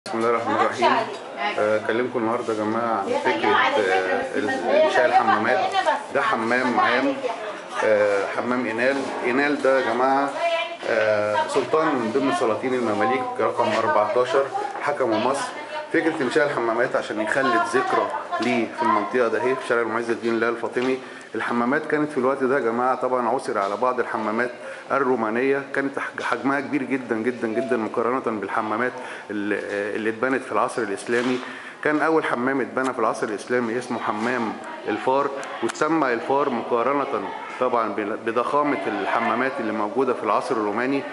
بسم الله الرحمن الرحيم. اكلمكم النهارده يا جماعه عن فكره انشاء الحمامات. ده حمام عام، حمام إنال ده يا جماعه سلطان من ضمن سلاطين المماليك رقم 14 حكموا مصر. فكره انشاء الحمامات عشان يخلد ذكرى ليه في المنطقه ده في شارع المعز الدين الله الفاطمي. الحمامات كانت في الوقت ده يا جماعه طبعا عثر على بعض الحمامات الرومانيه كانت حجمها كبير جدا جدا جدا مقارنه بالحمامات اللي اتبنت في العصر الاسلامي. كان اول حمام اتبنى في العصر الاسلامي اسمه حمام الفار، وتسمى الفار مقارنه طبعا بضخامه الحمامات اللي موجوده في العصر الروماني.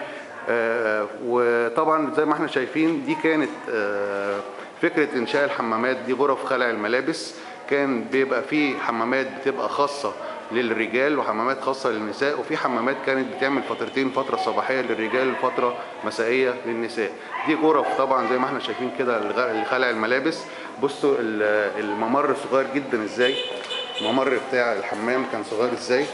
وطبعا زي ما احنا شايفين دي كانت فكرة إنشاء الحمامات دي غرف خلع الملابس. كان بيبقى فيه حمامات بتبقى خاصة للرجال وحمامات خاصة للنساء، وفي حمامات كانت بتعمل فترتين، فترة صباحية للرجال وفترة مسائية للنساء. دي غرف طبعا زي ما احنا شايفين كده لخلع الملابس. بصوا الممر صغير جدا ازاي، الممر بتاع الحمام كان صغير ازاي.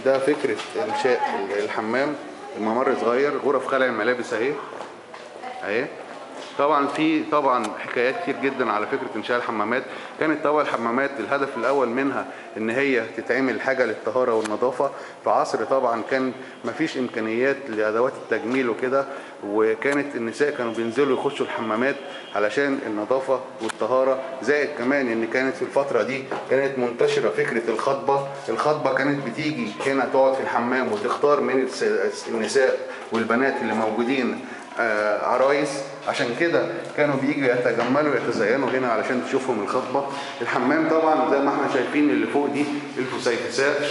ده فكرة إنشاء الحمام، الممر صغير، غرف خلع الملابس اهي. طبعا في حكايات كتير جدا على فكره انشاء الحمامات. كانت طبعا الحمامات الهدف الاول منها ان هي تتعمل حاجه للطهاره والنظافه. في عصر طبعا كان مفيش امكانيات لادوات التجميل وكده، وكانت النساء كانوا بينزلوا يخشوا الحمامات علشان النظافه والطهاره. زائد كمان ان كانت في الفتره دي كانت منتشره فكره الخطبه كانت بتيجي هنا تقعد في الحمام وتختار من النساء والبنات اللي موجودين عرايس. عشان كده كانوا بييجوا يتجملوا يتزينوا هنا علشان تشوفهم الخطبه. الحمام طبعا زي ما احنا شايفين اللي فوق دي الفسيفساء،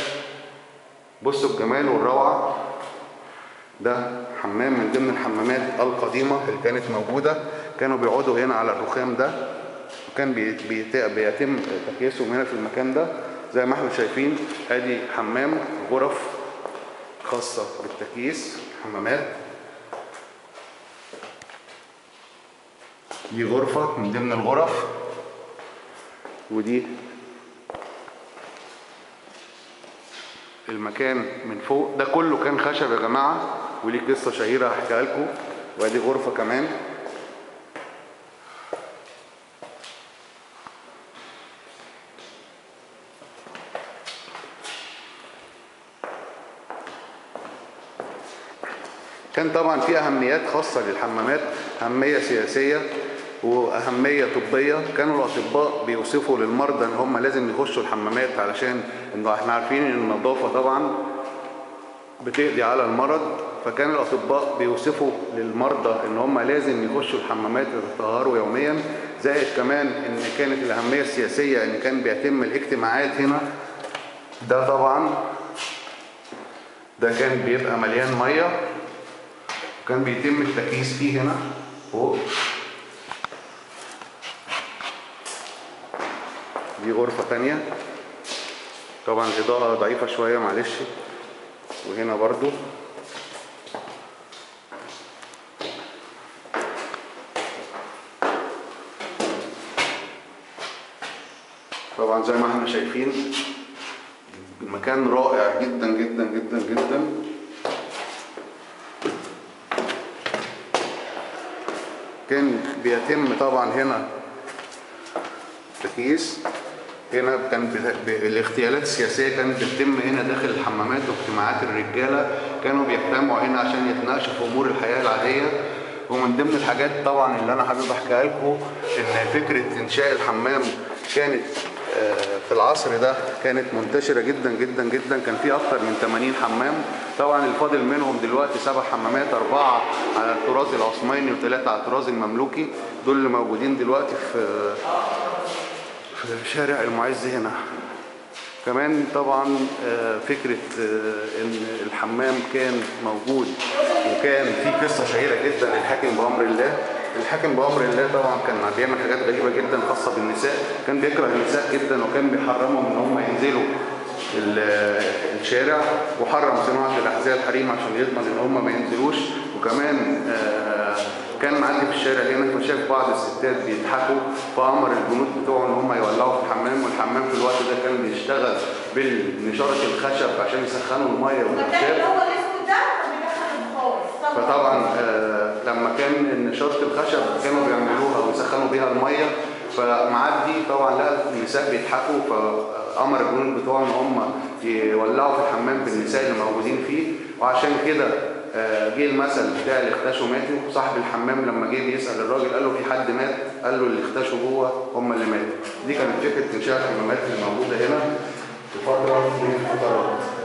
بصوا الجمال والروعه. ده حمام من ضمن الحمامات القديمه اللي كانت موجوده. كانوا بيقعدوا هنا على الرخام ده، وكان بيتم تكييسهم هنا في المكان ده زي ما احنا شايفين. ادي حمام، غرف خاصه بالتكييس، حمامات. دي غرفة من ضمن الغرف، ودي المكان من فوق. ده كله كان خشب يا جماعة، وليه قصة شهيرة هحكيها لكم. وادي غرفة كمان. كان طبعا في أهميات خاصة للحمامات، أهمية سياسية واهميه طبيه. كانوا الاطباء بيوصفوا للمرضى ان هم لازم يخشوا الحمامات علشان انه احنا عارفين ان النظافه طبعا بتقضي على المرض. فكان الاطباء بيوصفوا للمرضى ان هم لازم يخشوا الحمامات يتطهروا يوميا. زائد كمان ان كانت الاهميه السياسيه ان كان بيتم الاجتماعات هنا. ده طبعا ده كان بيبقى مليان ميه، وكان بيتم التكييس فيه هنا فوق. دي غرفة تانية، طبعا الإضاءة ضعيفة شوية معلش. وهنا برضو طبعا زي ما احنا شايفين المكان رائع جدا جدا جدا جدا. كان بيتم طبعا هنا تكييس. هنا كان الاغتيالات السياسيه كانت بتتم هنا داخل الحمامات، واجتماعات الرجاله كانوا بيجتمعوا هنا عشان يتناقشوا في امور الحياه العاديه. ومن ضمن الحاجات طبعا اللي انا حابب احكيها لكم ان فكره انشاء الحمام كانت في العصر ده كانت منتشره جدا جدا جدا. كان في اكتر من 80 حمام. طبعا الفاضل منهم دلوقتي 7 حمامات، 4 على الطراز العثماني و3 على الطراز المملوكي. دول اللي موجودين دلوقتي في شارع المعز هنا. كمان طبعا فكرة ان الحمام كان موجود، وكان في قصة شهيرة جدا للحاكم بأمر الله. الحاكم بأمر الله طبعا كان بيعمل حاجات غريبة جدا خاصة بالنساء. كان بيكره النساء جدا، وكان بيحرمهم ان هم ينزلوا الشارع، وحرم صناعة الأحذية الحريم عشان يضمن ان هم ما ينزلوش. وكمان كان معدي في الشارع هنا فشاف بعض الستات بيضحكوا، فأمر الجنود بتوعه ان هم يولعوا في الحمام. والحمام في الوقت ده كان بيشتغل بالنشارة الخشب عشان يسخنوا المية والأخشاب. فطبعا لما كان النشاط الخشب كانوا بيعملوها ويسخنوا بيها الميه، فمعدي طبعا لقى النساء بيضحكوا، فامر الجنود بتوعه ان هم يولعوا في الحمام بالنساء اللي موجودين فيه. وعشان كده جه المثل بتاع اللي اختشوا ماتوا. صاحب الحمام لما جه بيسال الراجل قال له في حد مات؟ قال له اللي اختشوا جوه هم اللي ماتوا. دي كانت فكره انشاء الحمامات اللي موجوده هنا في فتره من الفترات.